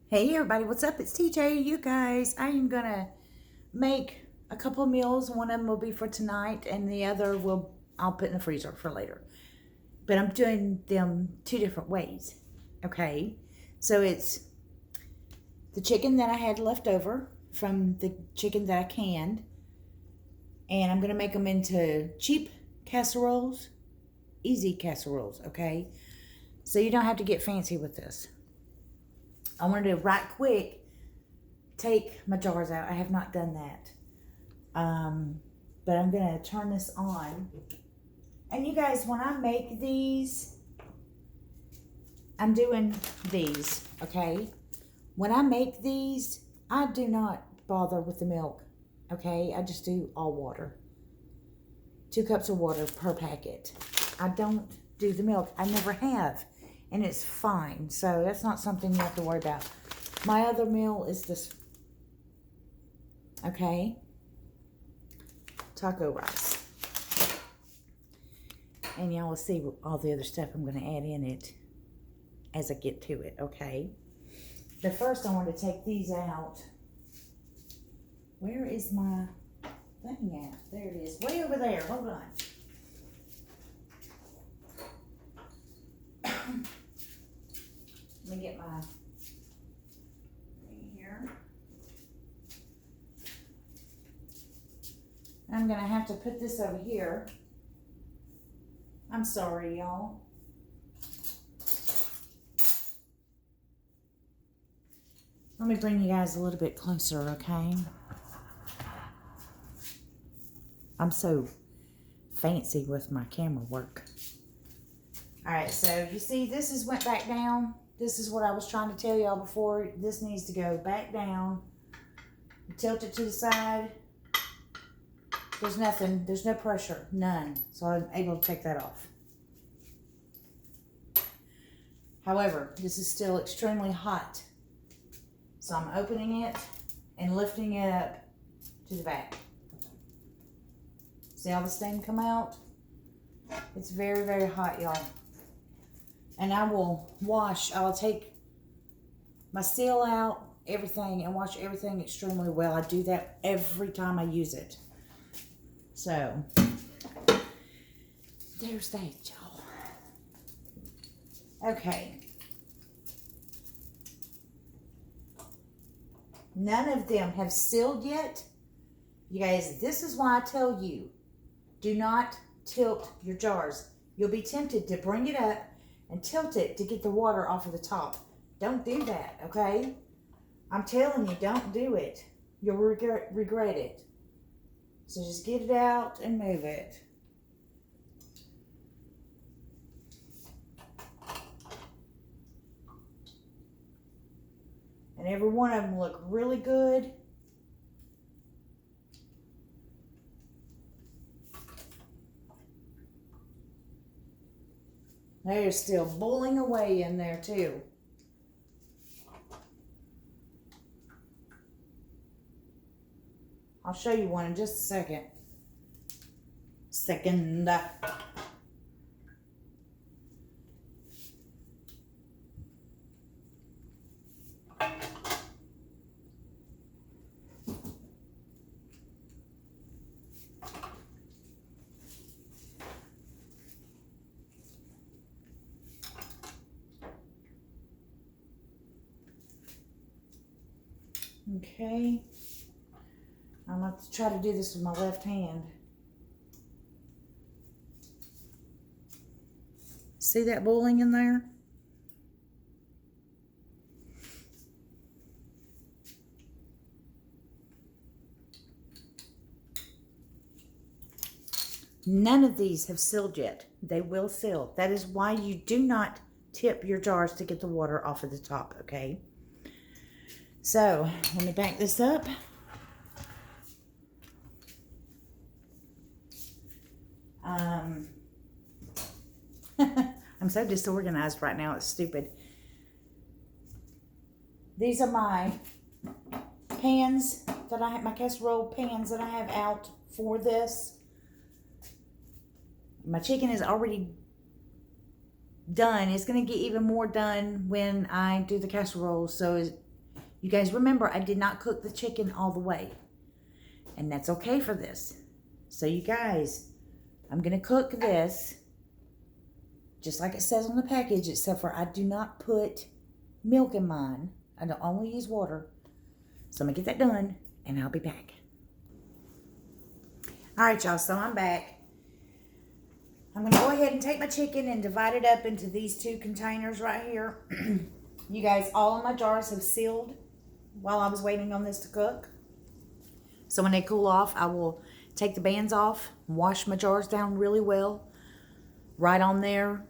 Hey everybody, what's up? It's TJ. You guys, I am gonna make a couple of meals. One of them will be for tonight, and the other I'll put in the freezer for later. But I'm doing them two different ways. Okay, so it's the chicken that I had left over from the chicken that I canned, and I'm gonna make them into cheap casseroles, easy casseroles. Okay, so you don't have to get fancy with this. I wanted to right quick take my jars out. I have not done that. But I'm going to turn this on. And you guys, when I make these, I'm doing these, okay? When I make these, I do not bother with the milk, okay? I just do all water. 2 cups of water per packet. I don't do the milk. I never have. And it's fine. So that's not something you have to worry about. My other meal is this. Okay. Taco rice. And y'all will see all the other stuff I'm going to add in it as I get to it. Okay. But first I want to take these out. Where is my thing at? There it is. Way over there. Hold on. Let me get my thing here. I'm going to have to put this over here. I'm sorry, y'all. Let me bring you guys a little bit closer, okay? I'm so fancy with my camera work. All right, so you see this went back down. This is what I was trying to tell y'all before. This needs to go back down. Tilt it to the side. There's nothing, there's no pressure, none. So I'm able to take that off. However, this is still extremely hot. So I'm opening it and lifting it up to the back. See how the steam come out? It's very, very hot, y'all. And I will I'll take my seal out, everything, and wash everything extremely well. I do that every time I use it. So, there's that, y'all. Okay. None of them have sealed yet. You guys, this is why I tell you, do not tilt your jars. You'll be tempted to bring it up and tilt it to get the water off of the top. Don't do that, okay? I'm telling you, don't do it. You'll regret it. So just get it out and move it. And every one of them look really good. They're still boiling away in there too. I'll show you one in just a second. Okay. I'm going to try to do this with my left hand. See that boiling in there? None of these have sealed yet. They will seal. That is why you do not tip your jars to get the water off of the top, okay? So, let me back this up. I'm so disorganized right now, it's stupid. These are my pans that I have, my casserole pans that I have out for this. My chicken is already done. It's going to get even more done when I do the casserole. So You guys remember, I did not cook the chicken all the way. And that's okay for this. So you guys, I'm going to cook this just like it says on the package, except for I do not put milk in mine. I don't only use water. So I'm going to get that done, and I'll be back. All right, y'all, so I'm back. I'm going to go ahead and take my chicken and divide it up into these 2 containers right here. You guys, all of my jars have sealed while I was waiting on this to cook. So when they cool off, I will take the bands off, wash my jars down really well. Right on there,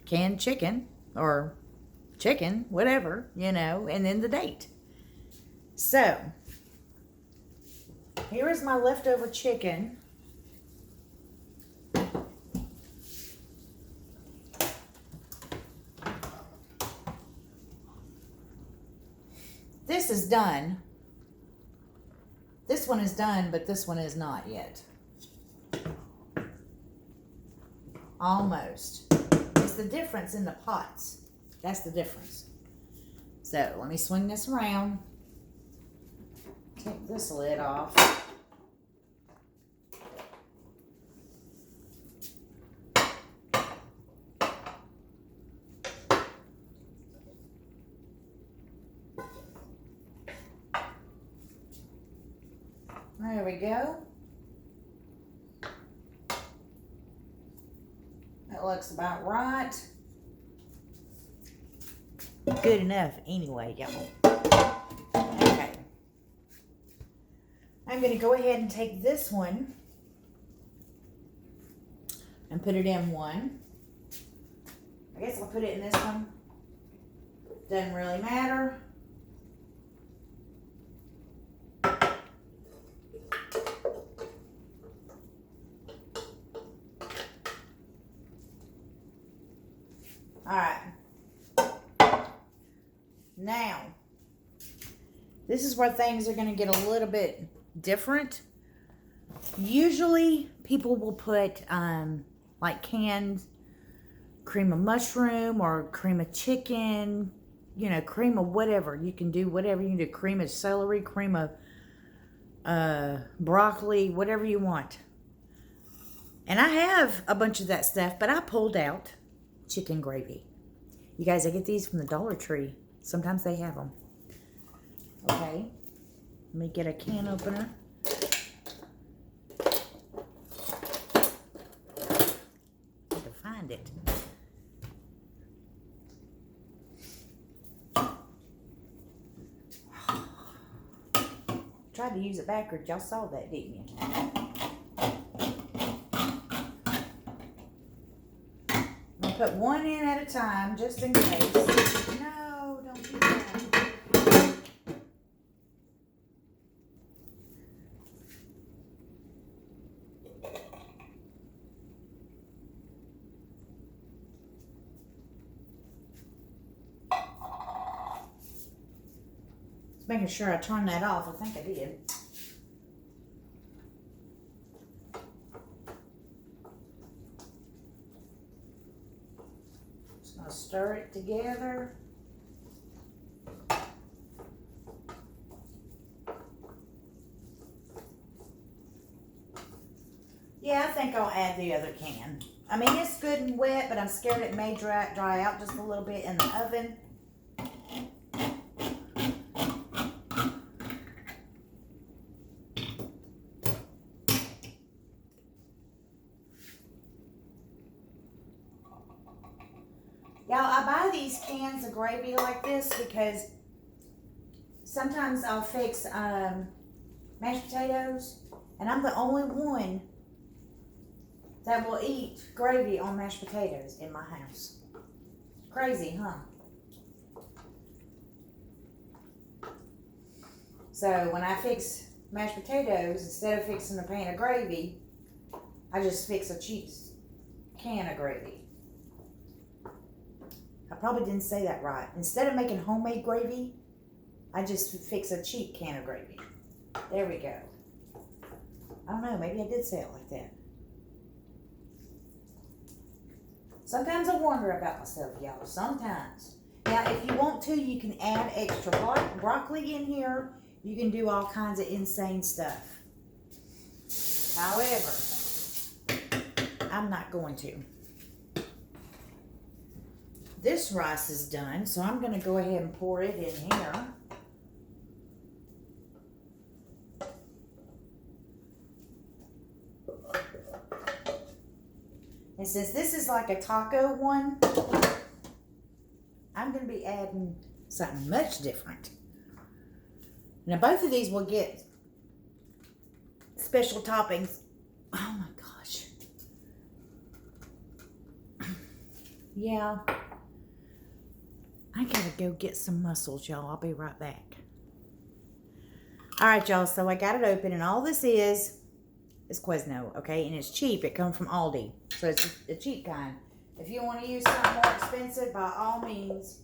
canned chicken or chicken, whatever, you know, and then the date. So, here is my leftover chicken. This is done. This one is done, but this one is not yet. Almost. It's the difference in the pots. That's the difference. So, let me swing this around. Take this lid off. There we go. That looks about right. Good enough anyway, y'all. Okay. I'm going to go ahead and take this one and put it in one. I guess I'll put it in this one. Doesn't really matter. Alright. Now, this is where things are going to get a little bit different. Usually, people will put like canned cream of mushroom or cream of chicken, you know, cream of whatever. You can do whatever you can do. Cream of celery, cream of broccoli, whatever you want. And I have a bunch of that stuff, but I pulled out chicken gravy. You guys, I get these from the Dollar Tree. Sometimes they have them. Okay. Let me get a can opener. I have to find it. Tried to use it backwards. Y'all saw that, didn't you? Put one in at a time, just in case. No, don't do that. Just making sure I turn that off. I think I did. Stir it together. Yeah, I think I'll add the other can. I mean, it's good and wet, but I'm scared it may dry out just a little bit in the oven. Y'all, I buy these cans of gravy like this because sometimes I'll fix mashed potatoes, and I'm the only one that will eat gravy on mashed potatoes in my house. Crazy, huh? So when I fix mashed potatoes, instead of fixing a pan of gravy, I just fix a cheap can of gravy. I probably didn't say that right. Instead of making homemade gravy, I just fix a cheap can of gravy. There we go. I don't know, maybe I did say it like that. Sometimes I wonder about myself, y'all. Sometimes. Now, if you want to, you can add extra broccoli in here. You can do all kinds of insane stuff. However, I'm not going to. This rice is done, so I'm going to go ahead and pour it in here. And since this is like a taco one, I'm going to be adding something much different. Now, both of these will get special toppings. Oh my gosh. Yeah. I gotta go get some mussels, y'all. I'll be right back. Alright, y'all. So I got it open, and all this is Quizno, okay? And it's cheap. It comes from Aldi. So it's a cheap kind. If you want to use something more expensive, by all means,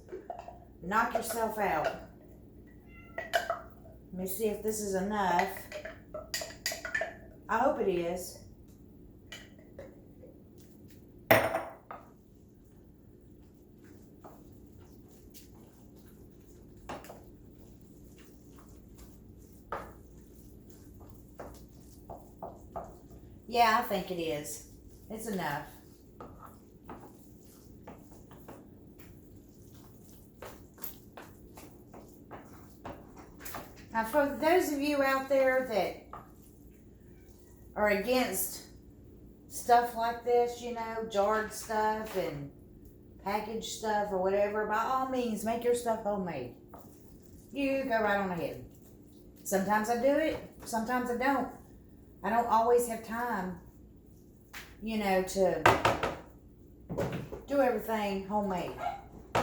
knock yourself out. Let me see if this is enough. I hope it is. Yeah, I think it is. It's enough. Now, for those of you out there that are against stuff like this, you know, jarred stuff and packaged stuff or whatever, by all means, make your stuff homemade. You go right on ahead. Sometimes I do it, sometimes I don't. I don't always have time, you know, to do everything homemade or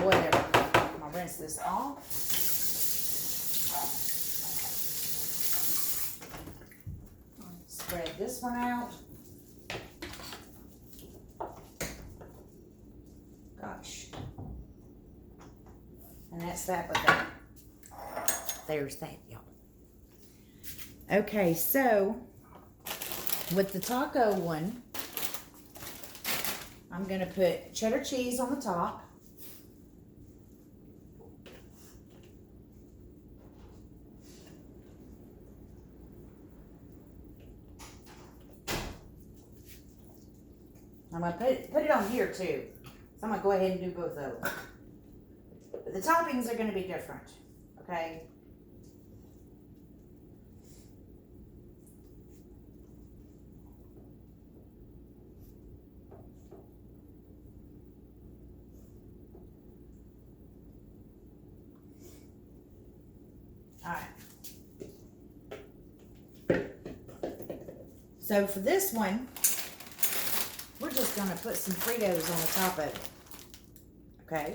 whatever. I'm going to rinse this off. Spread this one out. Gosh. And that's that with that. There's that, y'all. Okay, so with the taco one, I'm going to put cheddar cheese on the top. I'm going to put it on here too. So I'm going to go ahead and do both of them. But the toppings are going to be different, okay? Alright. So for this one, we're just going to put some Fritos on the top of it. Okay?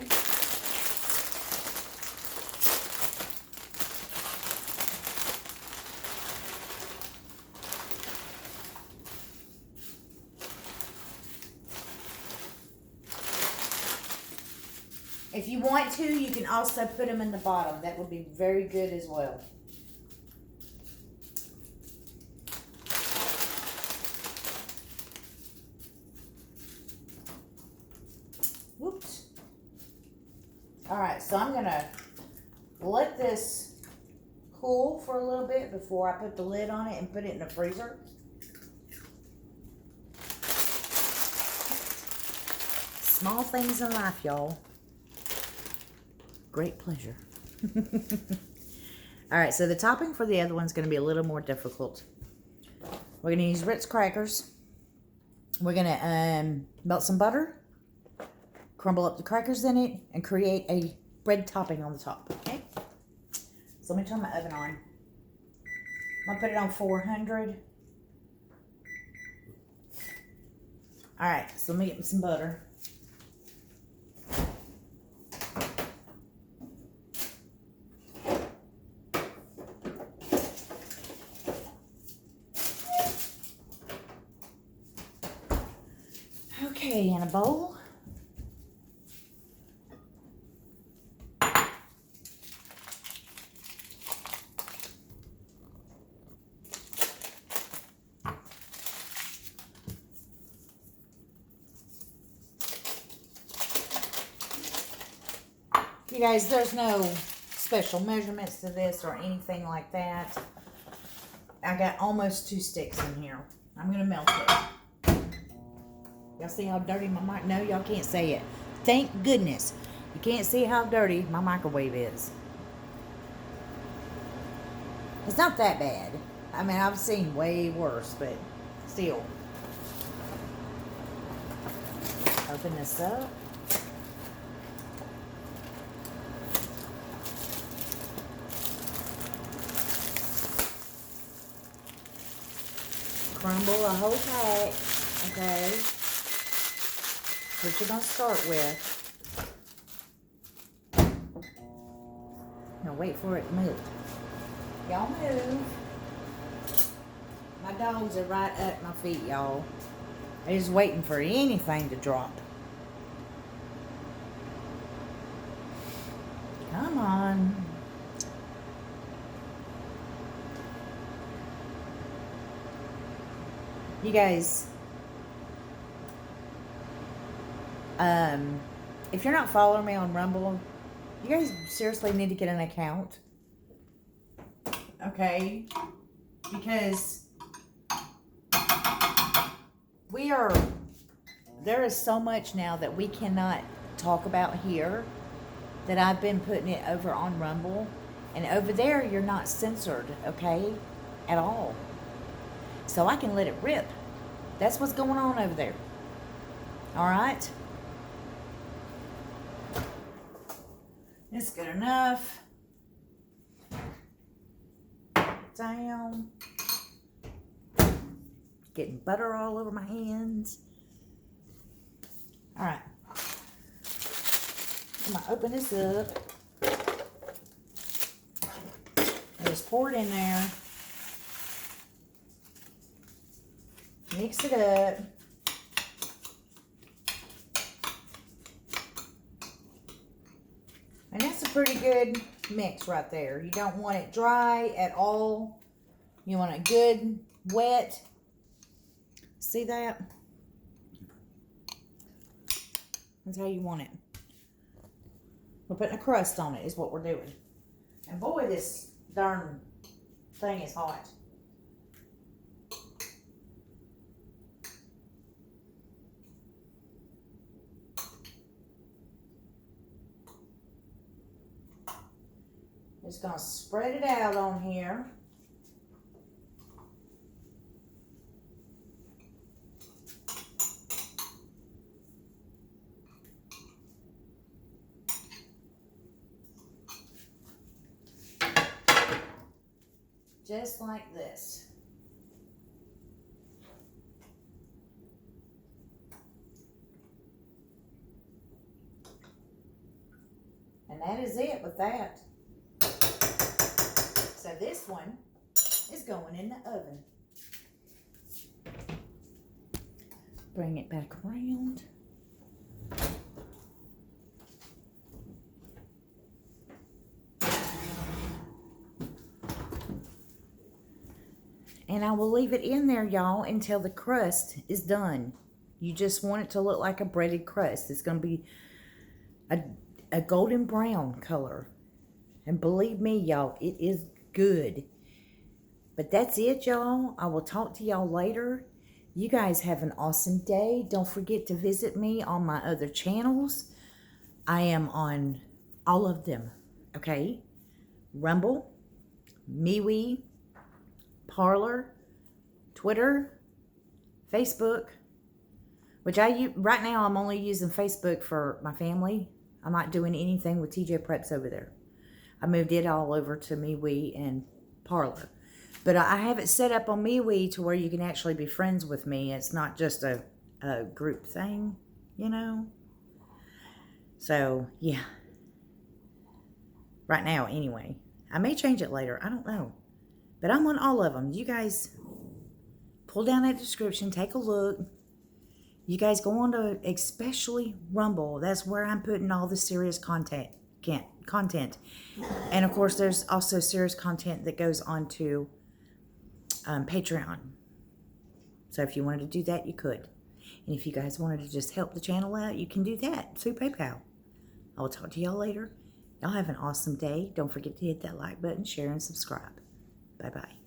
If you want to, you can also put them in the bottom. That would be very good as well. Whoops. Alright, so I'm going to let this cool for a little bit before I put the lid on it and put it in the freezer. Small things in life, y'all. Great pleasure. Alright, so the topping for the other one's going to be a little more difficult. We're going to use Ritz crackers. We're going to melt some butter, crumble up the crackers in it, and create a bread topping on the top. Okay? So let me turn my oven on. I'm going to put it on 400. Alright, so let me get some butter. Okay, in a bowl. You guys, there's no special measurements to this or anything like that. I got almost 2 sticks in here. I'm going to melt it. Y'all see how dirty my mic? No, y'all can't see it. Thank goodness. You can't see how dirty my microwave is. It's not that bad. I mean, I've seen way worse, but still. Open this up. Crumble a whole pack, okay? What you're gonna start with. Now wait for it to melt. Y'all move. My dogs are right at my feet, y'all. They're just waiting for anything to drop. Come on. You guys, if you're not following me on Rumble, you guys seriously need to get an account. Okay? Because there is so much now that we cannot talk about here that I've been putting it over on Rumble. And over there, you're not censored, okay? At all. So I can let it rip. That's what's going on over there. Alright? It's good enough. Down. Getting butter all over my hands. Alright. I'm going to open this up. And just pour it in there. Mix it up. And that's a pretty good mix right there. You don't want it dry at all. You want it good, wet. See that? That's how you want it. We're putting a crust on it is what we're doing. And boy, this darn thing is hot. Just going to spread it out on here. Just like this. And that is it with that. So this one is going in the oven. Bring it back around. And I will leave it in there, y'all, until the crust is done. You just want it to look like a breaded crust. It's going to be a golden brown color. And believe me, y'all, it is good. But that's it, y'all. I will talk to y'all later. You guys have an awesome day. Don't forget to visit me on my other channels. I am on all of them, okay? Rumble, MeWe, Parlor, Twitter, Facebook, which right now I'm only using Facebook for my family. I'm not doing anything with TJ Preps over there. I moved it all over to MeWe and Parlor. But I have it set up on MeWe to where you can actually be friends with me. It's not just a group thing, you know. So, yeah. Right now, anyway. I may change it later. I don't know. But I'm on all of them. You guys pull down that description. Take a look. You guys go on to especially Rumble. That's where I'm putting all the serious content. And, of course, there's also serious content that goes on to Patreon. So if you wanted to do that, you could. And if you guys wanted to just help the channel out, you can do that through PayPal. I will talk to y'all later. Y'all have an awesome day. Don't forget to hit that like button, share, and subscribe. Bye-bye.